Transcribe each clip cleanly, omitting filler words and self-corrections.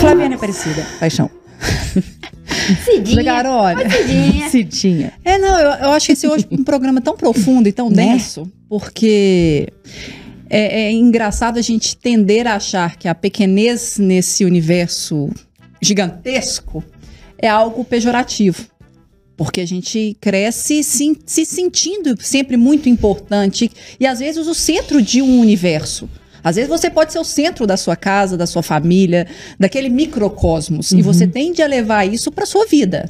Flaviana Aparecida, paixão. Cidinha. Cidinha. Não, eu acho que esse hoje é um programa tão profundo e tão denso, porque é engraçado a gente tender a achar que a pequenez nesse universo gigantesco é algo pejorativo. Porque a gente cresce se sentindo sempre muito importante e às vezes o centro de um universo. Às vezes você pode ser o centro da sua casa, da sua família, daquele microcosmos. E você tende a levar isso para sua vida.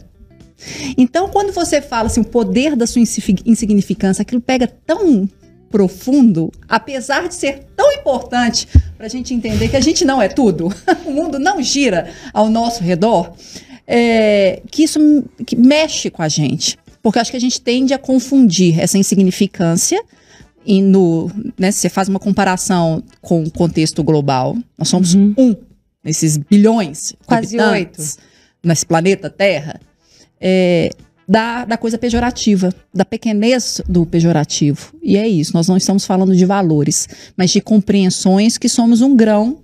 Então, quando você fala assim, o poder da sua insignificância, aquilo pega tão profundo, apesar de ser tão importante para a gente entender que a gente não é tudo, o mundo não gira ao nosso redor, que isso que mexe com a gente. Porque acho que a gente tende a confundir essa insignificância e se você faz uma comparação com o contexto global, nós somos nesses bilhões, quase 8, nesse planeta Terra, da coisa pejorativa, da pequenez do pejorativo. E é isso, nós não estamos falando de valores, mas de compreensões que somos um grão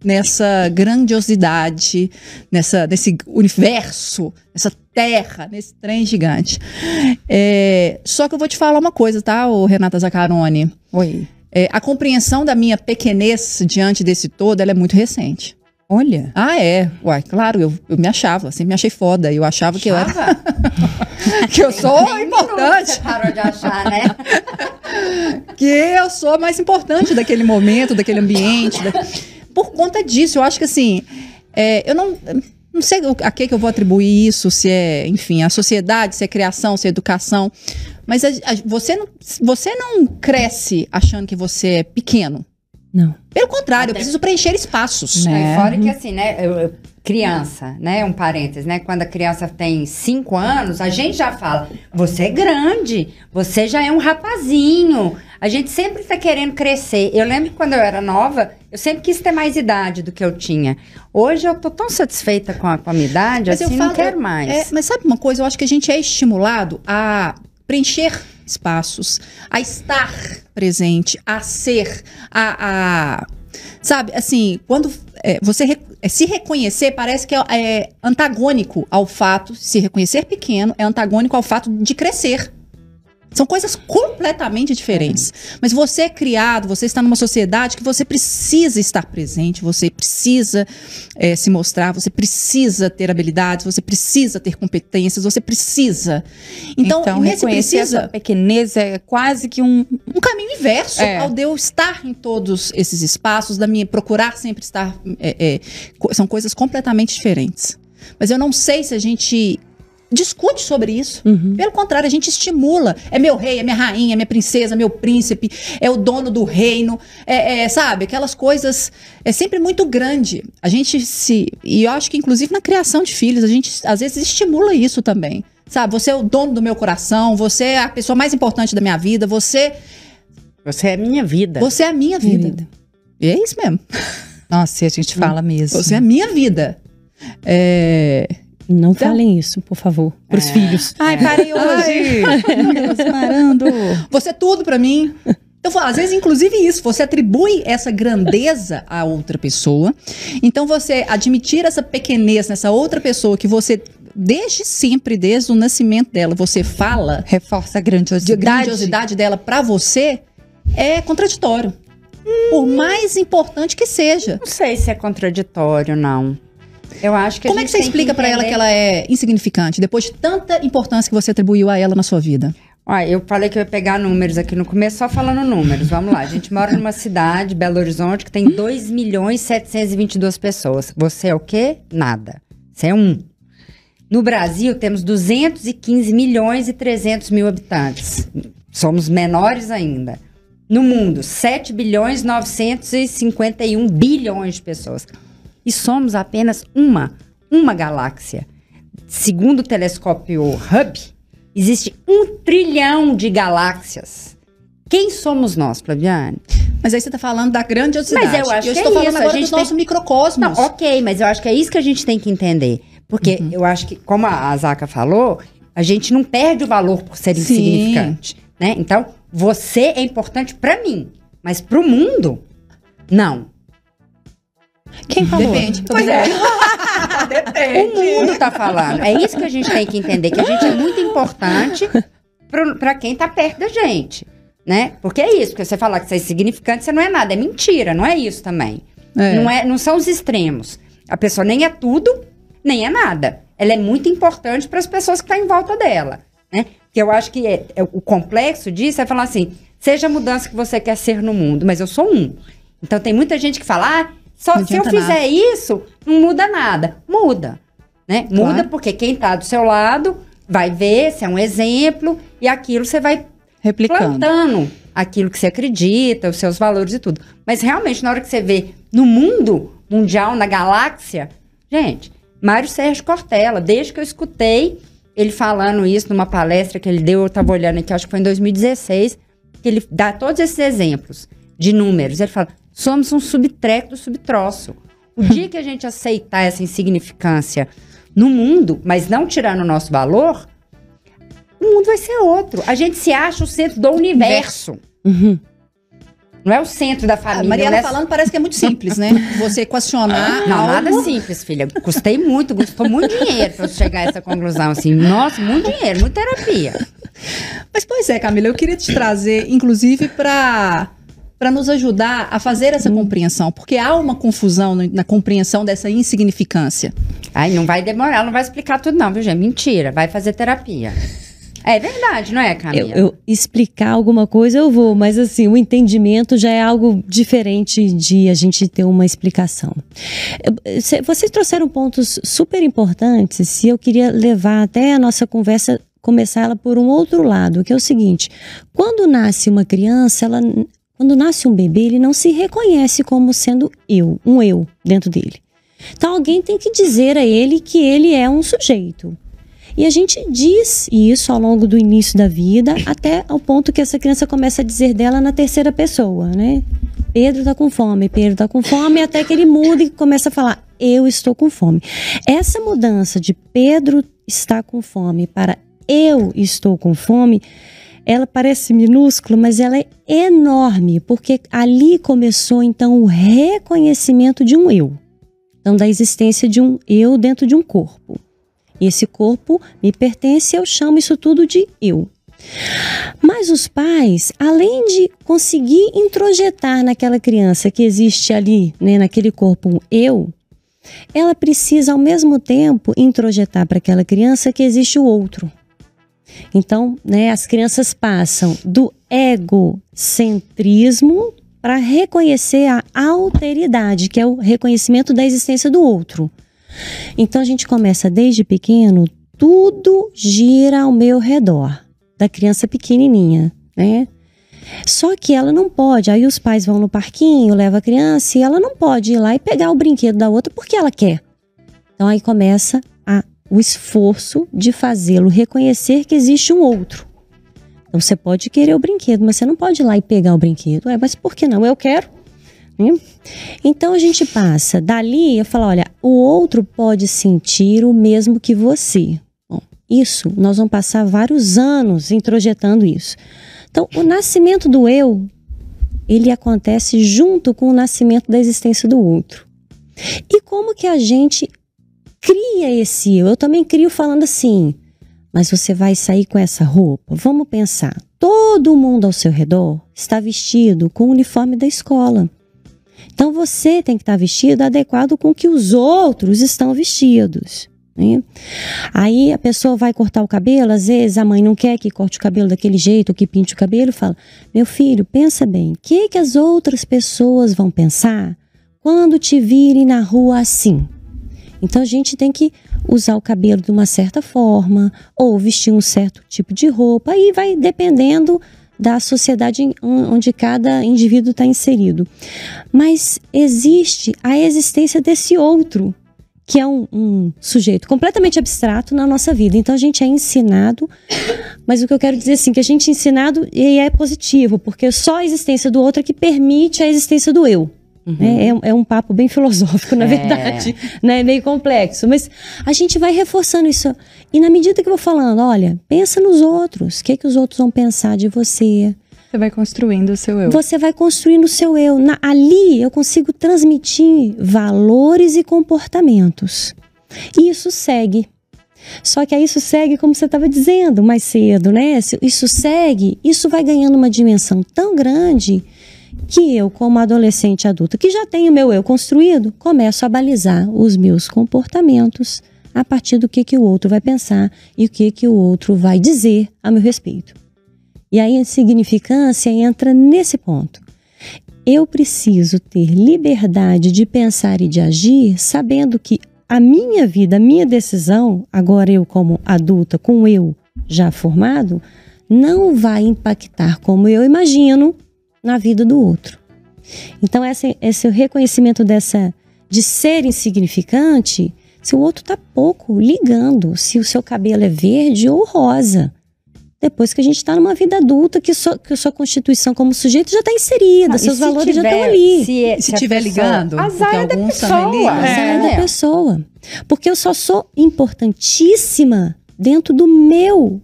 nessa grandiosidade, nesse universo, nessa terra, nesse trem gigante. Só que eu vou te falar uma coisa, tá, Renata Zaccaroni? Oi. A compreensão da minha pequenez diante desse todo, ela é muito recente. Olha. Uai, claro, eu me achava, sempre me achei foda. Eu achava que eu era... que eu sou importante. Você parou de achar, né? Que eu sou mais importante daquele momento, daquele ambiente. Por conta disso, eu acho que assim, eu não sei a que eu vou atribuir isso, se é, enfim, a sociedade, se é criação, se é educação, mas você não cresce achando que você é pequeno. Não. Pelo contrário, eu preciso preencher espaços. Né? Fora que assim, né, criança, né, um parênteses, né, quando a criança tem 5 anos, a gente já fala, você é grande, você já é um rapazinho, a gente sempre tá querendo crescer. Eu lembro que quando eu era nova, eu sempre quis ter mais idade do que eu tinha. Hoje eu tô tão satisfeita com a minha idade, mas assim, não quero mais. Mas sabe uma coisa, eu acho que a gente é estimulado a preencher espaços, a estar presente, a ser, sabe, assim, quando você se reconhecer, parece que é antagônico ao fato, se reconhecer pequeno, é antagônico ao fato de crescer. São coisas completamente diferentes. Mas você é criado, você está numa sociedade que você precisa estar presente, você precisa se mostrar, você precisa ter habilidades, você precisa ter competências, você precisa. Então reconhecer essa pequenez é quase que um caminho inverso ao de eu estar em todos esses espaços, procurar sempre estar... são coisas completamente diferentes. Mas eu não sei se a gente... discute sobre isso. Pelo contrário, a gente estimula. É meu rei, é minha rainha, é minha princesa, meu príncipe, é o dono do reino, sabe? Aquelas coisas, é sempre muito grande. A gente e eu acho que inclusive na criação de filhos, a gente às vezes estimula isso também. Sabe? Você é o dono do meu coração, você é a pessoa mais importante da minha vida, você é a minha vida. Você é a minha vida. E é isso mesmo. Nossa, e a gente fala mesmo. Você é a minha vida. Não falem isso, por favor, pros filhos. Ai, parei hoje. Parando. Você é tudo pra mim. Então, às vezes, inclusive isso, você atribui essa grandeza a outra pessoa. Então, você admitir essa pequenez nessa outra pessoa que você, desde sempre, desde o nascimento dela, você fala... reforça a grandiosidade dela pra você, é contraditório. Por mais importante que seja. Não sei se é contraditório, não. Eu acho que Como é que você explica pra ela que ela é insignificante, depois de tanta importância que você atribuiu a ela na sua vida? Eu falei que eu ia pegar números aqui no começo, só falando números. Vamos lá. A gente mora numa cidade, Belo Horizonte, que tem 2.722.000 pessoas. Você é o quê? Nada. Você é 1. No Brasil, temos 215.300.000 habitantes. Somos menores ainda. No mundo, 7.951 bilhões de pessoas. E somos apenas uma galáxia. Segundo o telescópio Hubble, existe 1 trilhão de galáxias. Quem somos nós, Flaviane? Mas aí você está falando da grandiosidade. Mas eu acho que estou falando agora do nosso microcosmos. Não, ok, mas eu acho que é isso que a gente tem que entender. Porque eu acho que, como a Zaca falou, a gente não perde o valor por ser insignificante. Né? Então, você é importante para mim, mas para o mundo, não. Quem falou? Depende. Pois é. Depende. O mundo tá falando. É isso que a gente tem que entender, que a gente é muito importante pra quem tá perto da gente, né? Porque é isso, porque você falar que você é insignificante, você não é nada, é mentira, não é isso também. Não são os extremos. A pessoa nem é tudo, nem é nada. Ela é muito importante para as pessoas que estão em volta dela, né? Que eu acho que o complexo disso é falar assim, seja a mudança que você quer ser no mundo, mas eu sou um. Então tem muita gente que fala, se eu fizer isso, não muda nada. Muda, né? Claro. Muda porque quem tá do seu lado vai ver, se é um exemplo, e aquilo você vai replicando, plantando aquilo que você acredita, os seus valores e tudo. Mas realmente, na hora que você vê no mundo mundial, na galáxia, gente, Mário Sérgio Cortella, desde que eu escutei ele falando isso numa palestra que ele deu, eu estava olhando aqui, acho que foi em 2016, que ele dá todos esses exemplos de números. Ele fala, somos um subtreco do subtroço. O dia que a gente aceitar essa insignificância no mundo, mas não tirando o nosso valor, o mundo vai ser outro. A gente se acha o centro do universo. Uhum. Não é o centro da família. A Mariela falando parece que é muito simples, né? Você equacionar Não, algo... nada simples, filha. Custou muito dinheiro pra eu chegar a essa conclusão, assim. Nossa, muito dinheiro, muita terapia. Mas, pois é, Camila, eu queria te trazer, inclusive, para nos ajudar a fazer essa compreensão. Porque há uma confusão na compreensão dessa insignificância. Ai, não vai demorar, não vai explicar tudo não, viu, gente? Mentira, vai fazer terapia. É verdade, não é, Camila? Eu explicar alguma coisa eu vou, mas assim, o entendimento já é algo diferente de a gente ter uma explicação. Vocês trouxeram pontos super importantes e eu queria levar até a nossa conversa, começar ela por um outro lado, que é o seguinte, quando nasce uma criança, quando nasce um bebê, ele não se reconhece como sendo um eu dentro dele. Então alguém tem que dizer a ele que ele é um sujeito. E a gente diz isso ao longo do início da vida, até ao ponto que essa criança começa a dizer dela na terceira pessoa, né? Pedro tá com fome, até que ele muda e começa a falar, eu estou com fome. Essa mudança de Pedro está com fome para eu estou com fome, ela parece minúscula, mas ela é enorme, porque ali começou então o reconhecimento de um eu. Então, da existência de um eu dentro de um corpo. E esse corpo me pertence, eu chamo isso tudo de eu. Mas os pais, além de conseguir introjetar naquela criança que existe ali, né, naquele corpo um eu, ela precisa ao mesmo tempo introjetar para aquela criança que existe o outro. Então, né, as crianças passam do egocentrismo para reconhecer a alteridade, que é o reconhecimento da existência do outro. Então a gente começa desde pequeno, tudo gira ao meu redor, da criança pequenininha, né? Só que ela não pode, aí os pais vão no parquinho, levam a criança e ela não pode ir lá e pegar o brinquedo da outra porque ela quer. Então aí começa o esforço de fazê-lo reconhecer que existe um outro. Então você pode querer o brinquedo, mas você não pode ir lá e pegar o brinquedo. Mas por que não? Eu quero. Então a gente passa dali e fala, olha, o outro pode sentir o mesmo que você. Bom, isso, nós vamos passar vários anos introjetando isso. Então o nascimento do eu, ele acontece junto com o nascimento da existência do outro. E como que a gente cria esse eu? Eu também crio falando assim, mas você vai sair com essa roupa? Vamos pensar, todo mundo ao seu redor está vestido com o uniforme da escola. Então você tem que estar vestido adequado com o que os outros estão vestidos, né? Aí a pessoa vai cortar o cabelo, às vezes a mãe não quer que corte o cabelo daquele jeito, que pinte o cabelo, fala, meu filho, pensa bem, o que as outras pessoas vão pensar quando te virem na rua assim? Então a gente tem que usar o cabelo de uma certa forma, ou vestir um certo tipo de roupa, aí vai dependendo da sociedade onde cada indivíduo está inserido. Mas existe a existência desse outro, que é um sujeito completamente abstrato na nossa vida. Então a gente é ensinado, mas o que eu quero dizer assim, que a gente é ensinado e é positivo, porque só a existência do outro é que permite a existência do eu. Uhum. É um papo bem filosófico, na verdade, né? Meio complexo, mas a gente vai reforçando isso. E na medida que eu vou falando, olha, pensa nos outros, o que os outros vão pensar de você? Você vai construindo o seu eu. Você vai construindo o seu eu. Ali eu consigo transmitir valores e comportamentos. E isso segue. Só que aí isso segue, como você estava dizendo mais cedo, né? Isso segue, isso vai ganhando uma dimensão tão grande que eu, como adolescente adulta, que já tenho meu eu construído, começo a balizar os meus comportamentos a partir do que o outro vai pensar e o que o outro vai dizer a meu respeito. E aí a insignificância entra nesse ponto. Eu preciso ter liberdade de pensar e de agir, sabendo que a minha vida, a minha decisão, agora eu como adulta, com o eu já formado, não vai impactar como eu imagino na vida do outro. Então esse reconhecimento de ser insignificante, se o outro está pouco ligando, se o seu cabelo é verde ou rosa. Depois que a gente está numa vida adulta, que a sua constituição como sujeito já está inserida, seus valores já estão ali. Se estiver ligando, azar é da pessoa. Azar é da pessoa. Porque eu só sou importantíssima dentro do meu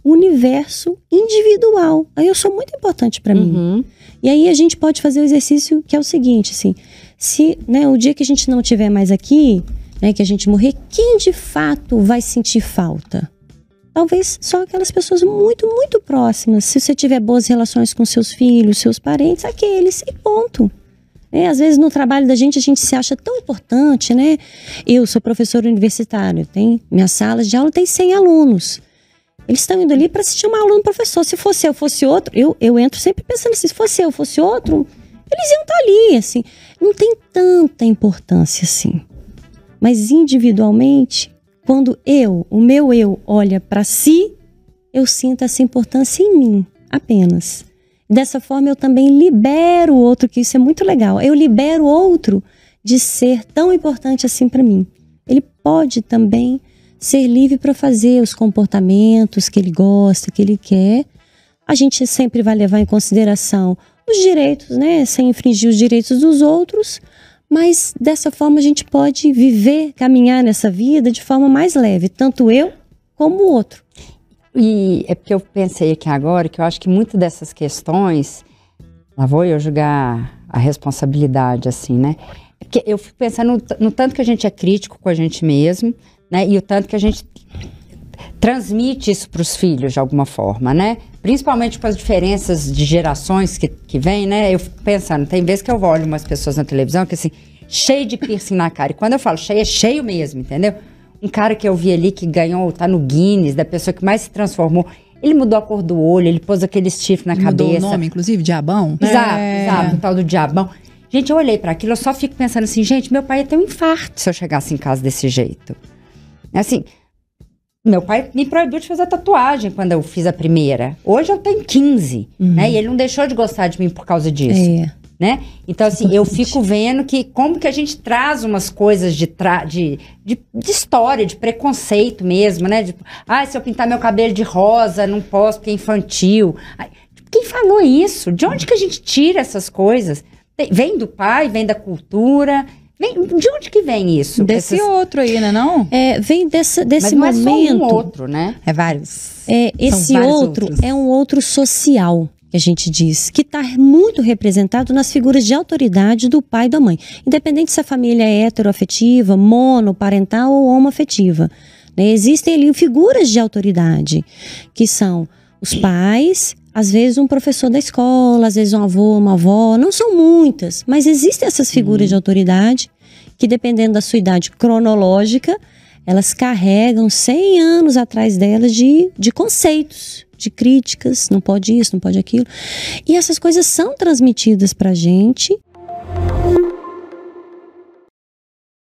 universo individual. Aí eu sou muito importante para mim. E aí a gente pode fazer o exercício que é o seguinte, assim, se, né, o dia que a gente não estiver mais aqui, né, que a gente morrer, quem de fato vai sentir falta? Talvez só aquelas pessoas muito, muito próximas. Se você tiver boas relações com seus filhos, seus parentes, aqueles, e ponto. Às vezes no trabalho da gente, a gente se acha tão importante, né? Eu sou professora universitária, minhas salas de aula tem 100 alunos. Eles estão indo ali para assistir uma aula do professor. Se fosse eu, fosse outro, eu entro sempre pensando assim, se fosse eu, fosse outro, eles iam estar ali, assim. Não tem tanta importância assim. Mas individualmente, quando o meu eu olha para si, eu sinto essa importância em mim, apenas. Dessa forma eu também libero o outro, que isso é muito legal. Eu libero o outro de ser tão importante assim para mim. Ele pode também ser livre para fazer os comportamentos que ele gosta, que ele quer. A gente sempre vai levar em consideração os direitos, né? Sem infringir os direitos dos outros. Mas dessa forma a gente pode viver, caminhar nessa vida de forma mais leve, tanto eu como o outro. E é porque eu pensei aqui agora que eu acho que muitas dessas questões, lá vou eu julgar a responsabilidade, assim, né? Porque eu fico pensando no tanto que a gente é crítico com a gente mesmo, né? E o tanto que a gente transmite isso para os filhos de alguma forma, né? Principalmente com as diferenças de gerações que vem, né? Eu fico pensando, tem vezes que eu olho umas pessoas na televisão que assim, cheio de piercing na cara. E quando eu falo cheio, é cheio mesmo, entendeu? Um cara que eu vi ali que ganhou, tá no Guinness, da pessoa que mais se transformou. Ele mudou a cor do olho, ele pôs aquele chifre na cabeça. Mudou o nome, inclusive, Diabão? Exato, o tal do Diabão. Gente, eu olhei para aquilo, eu só fico pensando assim, gente, meu pai ia ter um infarto se eu chegasse em casa desse jeito. Assim, meu pai me proibiu de fazer tatuagem quando eu fiz a primeira. Hoje eu tenho 15, né? E ele não deixou de gostar de mim por causa disso. Né? Então, assim, eu fico vendo que como que a gente traz umas coisas de história, de preconceito mesmo, né? Se eu pintar meu cabelo de rosa, não posso porque é infantil. Quem falou isso? De onde que a gente tira essas coisas? Vem do pai, vem da cultura... De onde que vem isso? Desse outro aí, né, não? Vem desse Mas não momento. É só um outro, né? É vários. Esse outro é um outro social, que a gente diz, que está muito representado nas figuras de autoridade do pai e da mãe. Independente se a família é heteroafetiva, monoparental ou homoafetiva. Né? Existem ali figuras de autoridade, que são os pais... Às vezes um professor da escola, às vezes um avô, uma avó, não são muitas, mas existem essas figuras de autoridade que, dependendo da sua idade cronológica, elas carregam 100 anos atrás delas de conceitos, de críticas, não pode isso, não pode aquilo. E essas coisas são transmitidas pra gente